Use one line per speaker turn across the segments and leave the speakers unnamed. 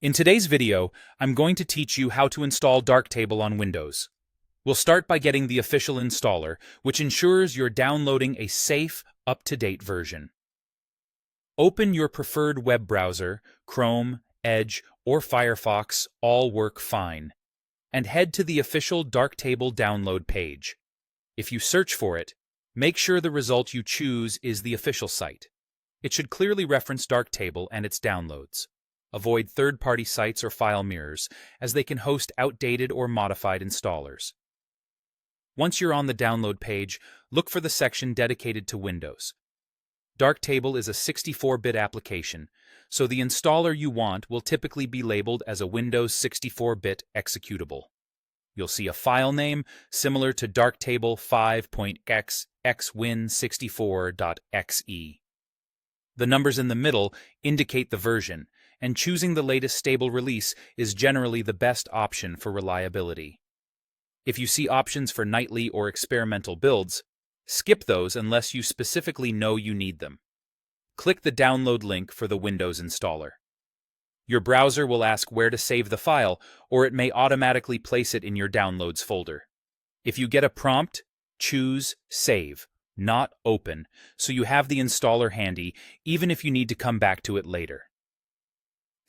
In today's video, I'm going to teach you how to install Darktable on Windows. We'll start by getting the official installer, which ensures you're downloading a safe, up-to-date version. Open your preferred web browser, Chrome, Edge, or Firefox, all work fine, and head to the official Darktable download page. If you search for it, make sure the result you choose is the official site. It should clearly reference Darktable and its downloads. Avoid third-party sites or file mirrors, as they can host outdated or modified installers. Once you're on the download page, look for the section dedicated to Windows. Darktable is a 64-bit application, so the installer you want will typically be labeled as a Windows 64-bit executable. You'll see a file name similar to Darktable 5.x xwin64.exe. The numbers in the middle indicate the version, and choosing the latest stable release is generally the best option for reliability. If you see options for nightly or experimental builds, skip those unless you specifically know you need them. Click the download link for the Windows installer. Your browser will ask where to save the file, or it may automatically place it in your Downloads folder. If you get a prompt, choose Save, not Open, so you have the installer handy even if you need to come back to it later.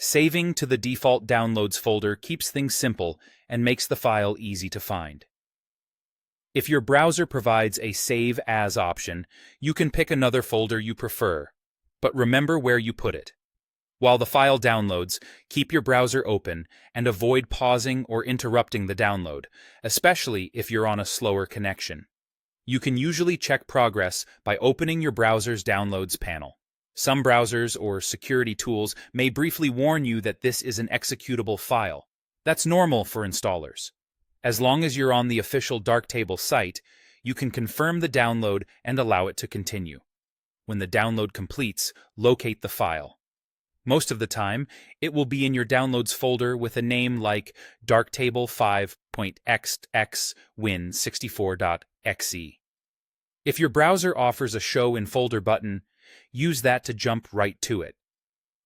Saving to the default Downloads folder keeps things simple and makes the file easy to find. If your browser provides a Save As option, you can pick another folder you prefer, but remember where you put it. While the file downloads, keep your browser open and avoid pausing or interrupting the download, especially if you're on a slower connection. You can usually check progress by opening your browser's Downloads panel. Some browsers or security tools may briefly warn you that this is an executable file. That's normal for installers. As long as you're on the official Darktable site, you can confirm the download and allow it to continue. When the download completes, locate the file. Most of the time, it will be in your Downloads folder with a name like Darktable 5.x win64.exe. If your browser offers a Show in Folder button, use that to jump right to it.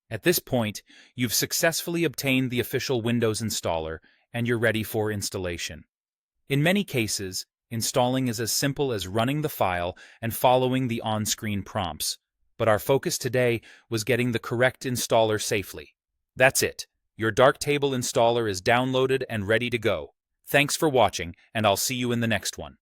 At this point, you've successfully obtained the official Windows installer and you're ready for installation. In many cases, installing is as simple as running the file and following the on-screen prompts, but our focus today was getting the correct installer safely. That's it. Your Darktable installer is downloaded and ready to go. Thanks for watching, and I'll see you in the next one.